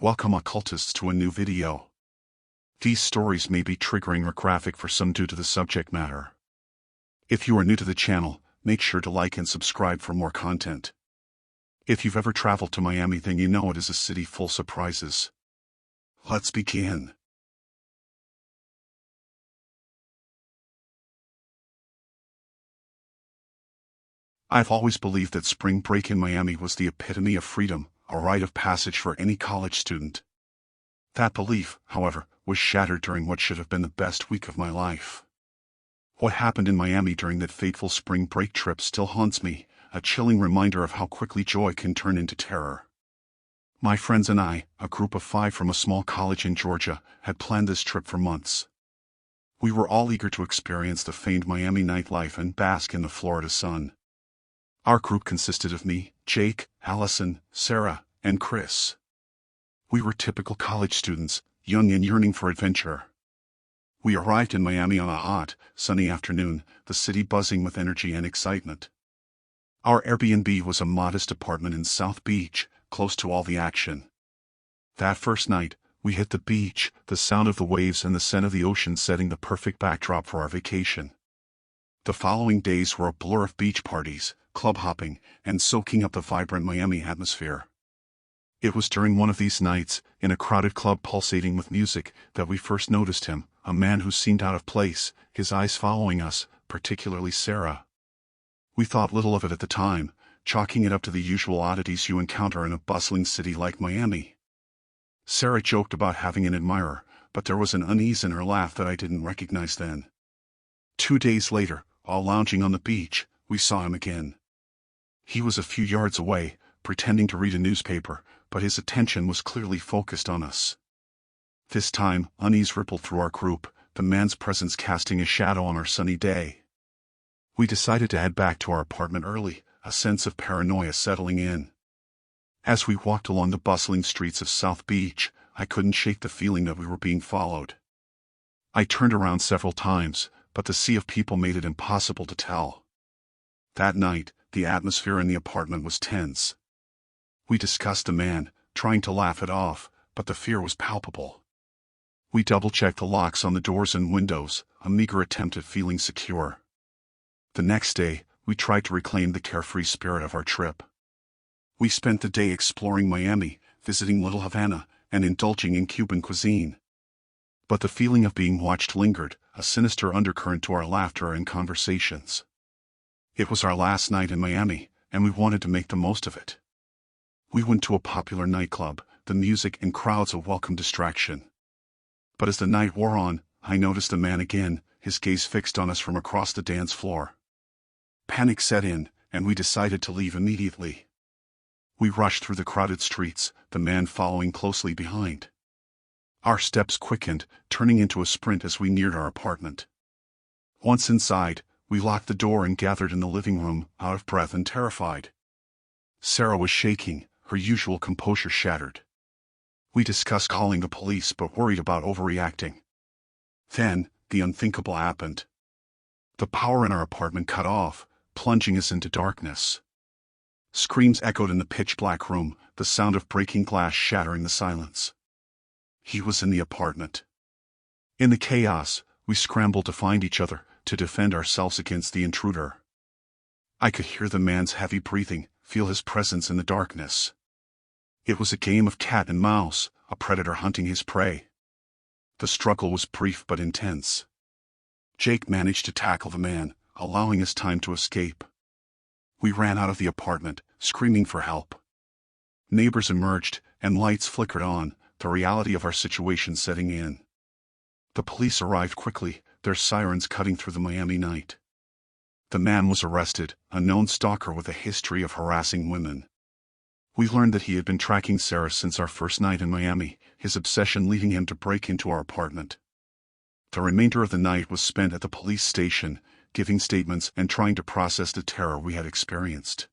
Welcome occultists to a new video. These stories may be triggering or graphic for some due to the subject matter. If you are new to the channel, make sure to like and subscribe for more content. If you've ever traveled to Miami, then you know it is a city full of surprises. Let's begin. I've always believed that spring break in Miami was the epitome of freedom, a rite of passage for any college student. That belief, however, was shattered during what should have been the best week of my life. What happened in Miami during that fateful spring break trip still haunts me, a chilling reminder of how quickly joy can turn into terror. My friends and I, a group of 5 from a small college in Georgia, had planned this trip for months. We were all eager to experience the famed Miami nightlife and bask in the Florida sun. Our group consisted of me, Jake, Allison, Sarah, and Chris. We were typical college students, young and yearning for adventure. We arrived in Miami on a hot, sunny afternoon, the city buzzing with energy and excitement. Our Airbnb was a modest apartment in South Beach, close to all the action. That first night, we hit the beach, the sound of the waves and the scent of the ocean setting the perfect backdrop for our vacation. The following days were a blur of beach parties, club hopping, and soaking up the vibrant Miami atmosphere. It was during one of these nights, in a crowded club pulsating with music, that we first noticed him, a man who seemed out of place, his eyes following us, particularly Sarah. We thought little of it at the time, chalking it up to the usual oddities you encounter in a bustling city like Miami. Sarah joked about having an admirer, but there was an unease in her laugh that I didn't recognize then. 2 days later, all lounging on the beach, we saw him again. He was a few yards away, pretending to read a newspaper, but his attention was clearly focused on us. This time, unease rippled through our group, the man's presence casting a shadow on our sunny day. We decided to head back to our apartment early, a sense of paranoia settling in. As we walked along the bustling streets of South Beach, I couldn't shake the feeling that we were being followed. I turned around several times, but the sea of people made it impossible to tell. That night, the atmosphere in the apartment was tense. We discussed the man, trying to laugh it off, but the fear was palpable. We double-checked the locks on the doors and windows, a meager attempt at feeling secure. The next day, we tried to reclaim the carefree spirit of our trip. We spent the day exploring Miami, visiting Little Havana, and indulging in Cuban cuisine. But the feeling of being watched lingered, a sinister undercurrent to our laughter and conversations. It was our last night in Miami, and we wanted to make the most of it. We went to a popular nightclub, the music and crowds a welcome distraction. But as the night wore on, I noticed the man again, his gaze fixed on us from across the dance floor. Panic set in, and we decided to leave immediately. We rushed through the crowded streets, the man following closely behind. Our steps quickened, turning into a sprint as we neared our apartment. Once inside, we locked the door and gathered in the living room, out of breath and terrified. Sarah was shaking, her usual composure shattered. We discussed calling the police but worried about overreacting. Then, the unthinkable happened. The power in our apartment cut off, plunging us into darkness. Screams echoed in the pitch-black room, the sound of breaking glass shattering the silence. He was in the apartment. In the chaos, we scrambled to find each other, to defend ourselves against the intruder. I could hear the man's heavy breathing, feel his presence in the darkness. It was a game of cat and mouse, a predator hunting his prey. The struggle was brief but intense. Jake managed to tackle the man, allowing us time to escape. We ran out of the apartment, screaming for help. Neighbors emerged, and lights flickered on, the reality of our situation setting in. The police arrived quickly, their sirens cutting through the Miami night. The man was arrested, a known stalker with a history of harassing women. We learned that he had been tracking Sarah since our first night in Miami, his obsession leading him to break into our apartment. The remainder of the night was spent at the police station, giving statements and trying to process the terror we had experienced.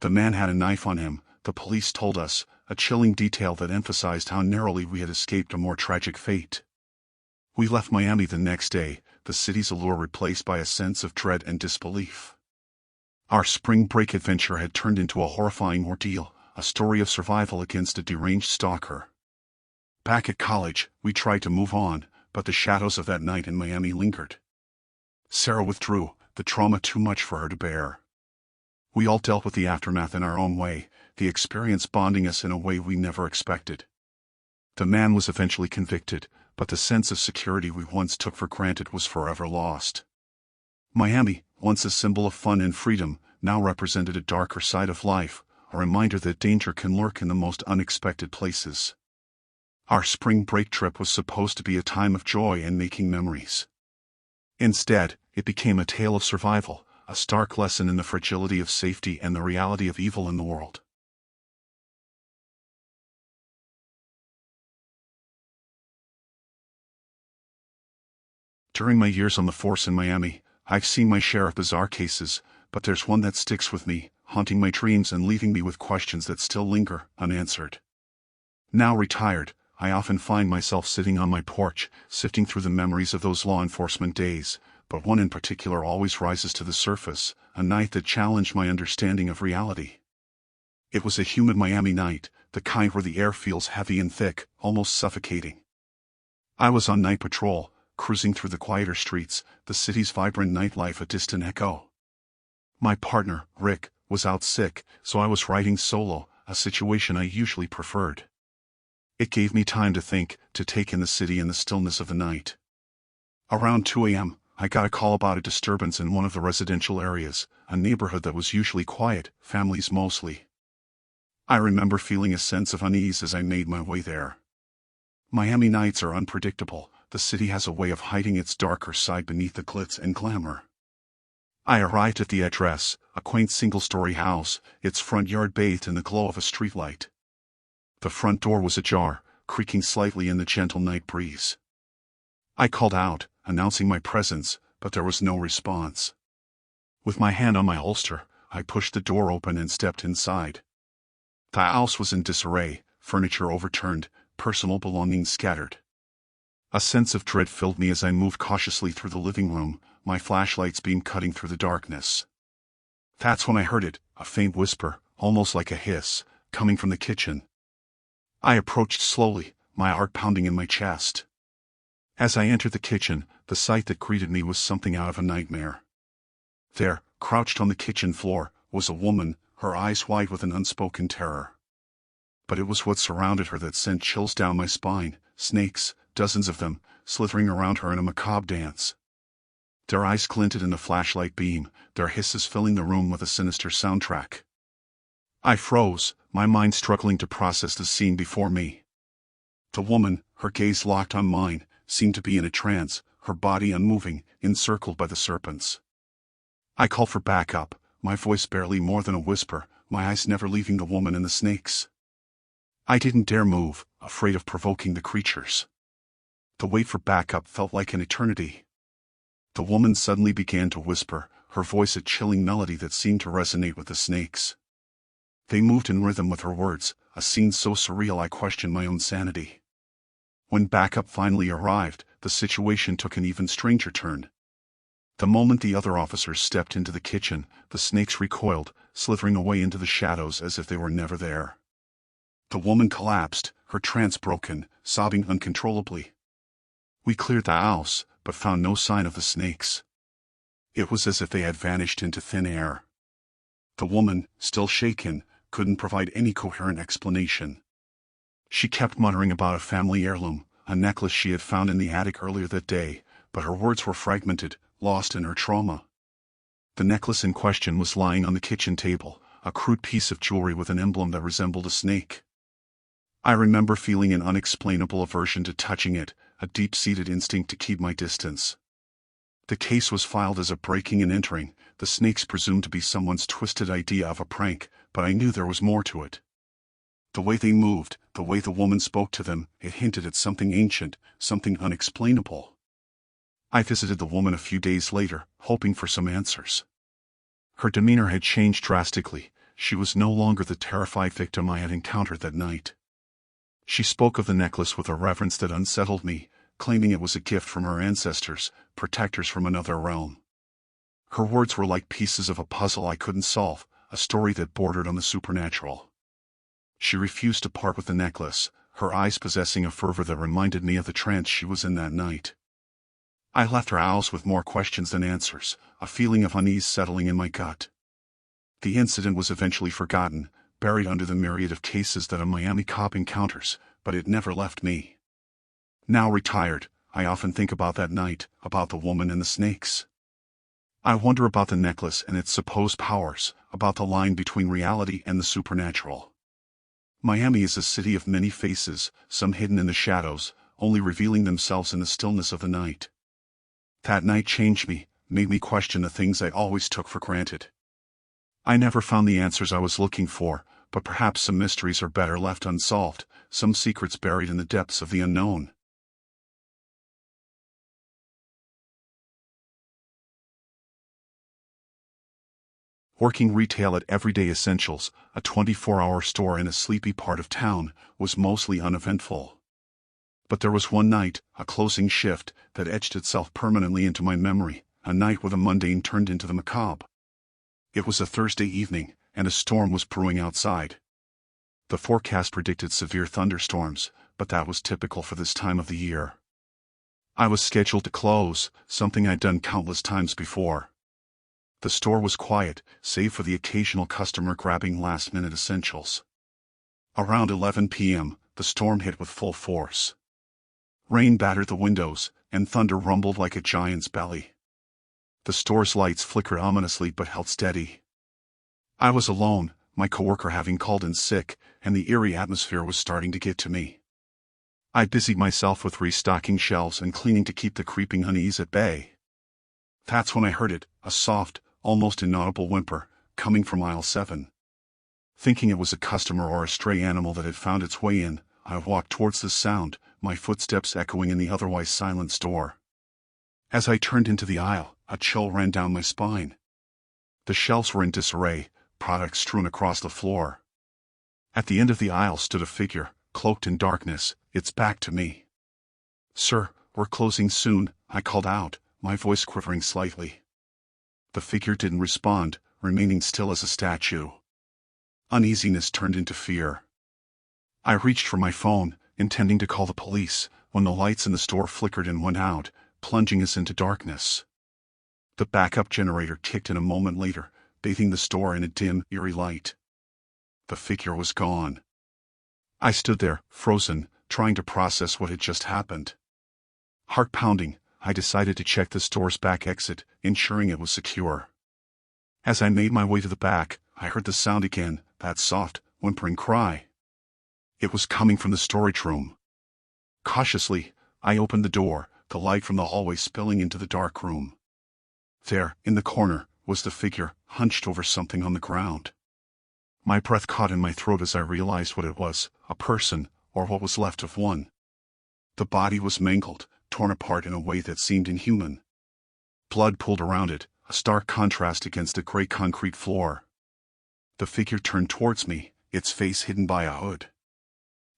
The man had a knife on him, the police told us, a chilling detail that emphasized how narrowly we had escaped a more tragic fate. We left Miami the next day, the city's allure replaced by a sense of dread and disbelief. Our spring break adventure had turned into a horrifying ordeal, a story of survival against a deranged stalker. Back at college, we tried to move on, but the shadows of that night in Miami lingered. Sarah withdrew, the trauma too much for her to bear. We all dealt with the aftermath in our own way, the experience bonding us in a way we never expected. The man was eventually convicted, but the sense of security we once took for granted was forever lost. Miami, once a symbol of fun and freedom, now represented a darker side of life, a reminder that danger can lurk in the most unexpected places. Our spring break trip was supposed to be a time of joy and making memories. Instead, it became a tale of survival, a stark lesson in the fragility of safety and the reality of evil in the world. During my years on the force in Miami, I've seen my share of bizarre cases, but there's one that sticks with me, haunting my dreams and leaving me with questions that still linger, unanswered. Now retired, I often find myself sitting on my porch, sifting through the memories of those law enforcement days, but one in particular always rises to the surface, a night that challenged my understanding of reality. It was a humid Miami night, the kind where the air feels heavy and thick, almost suffocating. I was on night patrol, cruising through the quieter streets, the city's vibrant nightlife a distant echo. My partner, Rick, was out sick, so I was riding solo, a situation I usually preferred. It gave me time to think, to take in the city and the stillness of the night. Around 2 a.m., I got a call about a disturbance in one of the residential areas, a neighborhood that was usually quiet, families mostly. I remember feeling a sense of unease as I made my way there. Miami nights are unpredictable. The city has a way of hiding its darker side beneath the glitz and glamour. I arrived at the address, a quaint single-story house, its front yard bathed in the glow of a streetlight. The front door was ajar, creaking slightly in the gentle night breeze. I called out, announcing my presence, but there was no response. With my hand on my holster, I pushed the door open and stepped inside. The house was in disarray, furniture overturned, personal belongings scattered. A sense of dread filled me as I moved cautiously through the living room, my flashlight's beam cutting through the darkness. That's when I heard it, a faint whisper, almost like a hiss, coming from the kitchen. I approached slowly, my heart pounding in my chest. As I entered the kitchen, the sight that greeted me was something out of a nightmare. There, crouched on the kitchen floor, was a woman, her eyes wide with an unspoken terror. But it was what surrounded her that sent chills down my spine, snakes, dozens of them, slithering around her in a macabre dance. Their eyes glinted in the flashlight beam, their hisses filling the room with a sinister soundtrack. I froze, my mind struggling to process the scene before me. The woman, her gaze locked on mine, seemed to be in a trance, her body unmoving, encircled by the serpents. I called for backup, my voice barely more than a whisper, my eyes never leaving the woman and the snakes. I didn't dare move, afraid of provoking the creatures. The wait for backup felt like an eternity. The woman suddenly began to whisper, her voice a chilling melody that seemed to resonate with the snakes. They moved in rhythm with her words, a scene so surreal I questioned my own sanity. When backup finally arrived, the situation took an even stranger turn. The moment the other officers stepped into the kitchen, the snakes recoiled, slithering away into the shadows as if they were never there. The woman collapsed, her trance broken, sobbing uncontrollably. We cleared the house, but found no sign of the snakes. It was as if they had vanished into thin air. The woman, still shaken, couldn't provide any coherent explanation. She kept muttering about a family heirloom, a necklace she had found in the attic earlier that day, but her words were fragmented, lost in her trauma. The necklace in question was lying on the kitchen table, a crude piece of jewelry with an emblem that resembled a snake. I remember feeling an unexplainable aversion to touching it, a deep-seated instinct to keep my distance. The case was filed as a breaking and entering, the snakes presumed to be someone's twisted idea of a prank, but I knew there was more to it. The way they moved, the way the woman spoke to them, it hinted at something ancient, something unexplainable. I visited the woman a few days later, hoping for some answers. Her demeanor had changed drastically. She was no longer the terrified victim I had encountered that night. She spoke of the necklace with a reverence that unsettled me, claiming it was a gift from her ancestors, protectors from another realm. Her words were like pieces of a puzzle I couldn't solve, a story that bordered on the supernatural. She refused to part with the necklace, her eyes possessing a fervor that reminded me of the trance she was in that night. I left her house with more questions than answers, a feeling of unease settling in my gut. The incident was eventually forgotten, buried under the myriad of cases that a Miami cop encounters, but it never left me. Now retired, I often think about that night, about the woman and the snakes. I wonder about the necklace and its supposed powers, about the line between reality and the supernatural. Miami is a city of many faces, some hidden in the shadows, only revealing themselves in the stillness of the night. That night changed me, made me question the things I always took for granted. I never found the answers I was looking for, but perhaps some mysteries are better left unsolved, some secrets buried in the depths of the unknown. Working retail at Everyday Essentials, a 24-hour store in a sleepy part of town, was mostly uneventful. But there was one night, a closing shift, that etched itself permanently into my memory, a night where the mundane turned into the macabre. It was a Thursday evening, and a storm was brewing outside. The forecast predicted severe thunderstorms, but that was typical for this time of the year. I was scheduled to close, something I'd done countless times before. The store was quiet, save for the occasional customer grabbing last-minute essentials. Around 11 p.m., the storm hit with full force. Rain battered the windows, and thunder rumbled like a giant's belly. The store's lights flickered ominously but held steady. I was alone, my coworker having called in sick, and the eerie atmosphere was starting to get to me. I busied myself with restocking shelves and cleaning to keep the creeping unease at bay. That's when I heard it, a soft, almost inaudible whimper, coming from aisle 7. Thinking it was a customer or a stray animal that had found its way in, I walked towards the sound, my footsteps echoing in the otherwise silent store. As I turned into the aisle, a chill ran down my spine. The shelves were in disarray, products strewn across the floor. At the end of the aisle stood a figure, cloaked in darkness, its back to me. "Sir, we're closing soon," I called out, my voice quivering slightly. The figure didn't respond, remaining still as a statue. Uneasiness turned into fear. I reached for my phone, intending to call the police, when the lights in the store flickered and went out, plunging us into darkness. The backup generator kicked in a moment later, bathing the store in a dim, eerie light. The figure was gone. I stood there, frozen, trying to process what had just happened. Heart pounding, I decided to check the store's back exit, ensuring it was secure. As I made my way to the back, I heard the sound again, that soft, whimpering cry. It was coming from the storage room. Cautiously, I opened the door, the light from the hallway spilling into the dark room. There, in the corner, was the figure, hunched over something on the ground. My breath caught in my throat as I realized what it was, a person, or what was left of one. The body was mangled, torn apart in a way that seemed inhuman. Blood pooled around it, a stark contrast against the gray concrete floor. The figure turned towards me, its face hidden by a hood.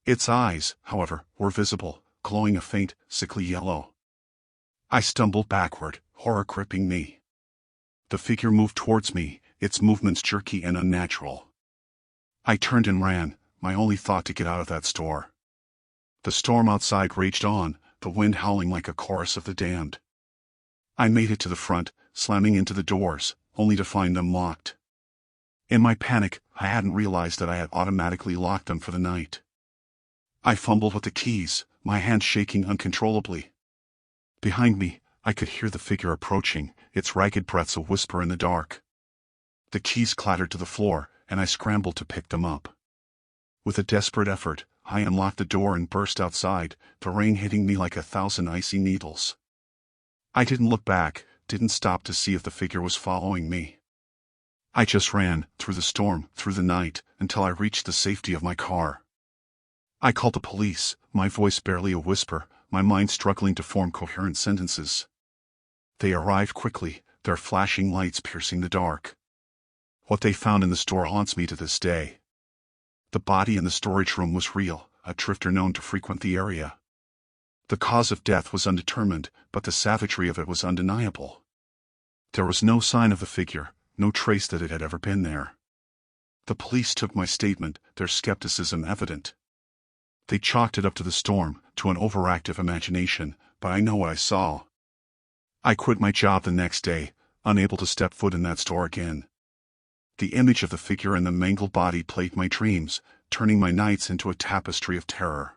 Its eyes, however, were visible, glowing a faint, sickly yellow. I stumbled backward, horror gripping me. The figure moved towards me, its movements jerky and unnatural. I turned and ran, my only thought to get out of that store. The storm outside raged on, the wind howling like a chorus of the damned. I made it to the front, slamming into the doors, only to find them locked. In my panic, I hadn't realized that I had automatically locked them for the night. I fumbled with the keys, my hands shaking uncontrollably. Behind me, I could hear the figure approaching, its ragged breaths a whisper in the dark. The keys clattered to the floor, and I scrambled to pick them up. With a desperate effort, I unlocked the door and burst outside, the rain hitting me like 1,000 icy needles. I didn't look back, didn't stop to see if the figure was following me. I just ran, through the storm, through the night, until I reached the safety of my car. I called the police, my voice barely a whisper, my mind struggling to form coherent sentences. They arrived quickly, their flashing lights piercing the dark. What they found in the store haunts me to this day. The body in the storage room was real, a drifter known to frequent the area. The cause of death was undetermined, but the savagery of it was undeniable. There was no sign of the figure, no trace that it had ever been there. The police took my statement, their skepticism evident. They chalked it up to the storm, to an overactive imagination, but I know what I saw. I quit my job the next day, unable to step foot in that store again. The image of the figure and the mangled body plagued my dreams, turning my nights into a tapestry of terror.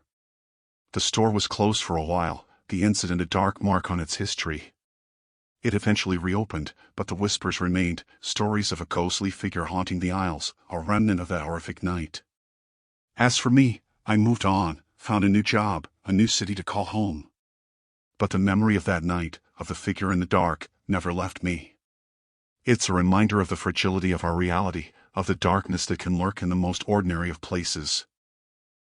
The store was closed for a while, the incident a dark mark on its history. It eventually reopened, but the whispers remained, stories of a ghostly figure haunting the aisles, a remnant of that horrific night. As for me, I moved on, found a new job, a new city to call home. But the memory of that night, of the figure in the dark, never left me. It's a reminder of the fragility of our reality, of the darkness that can lurk in the most ordinary of places.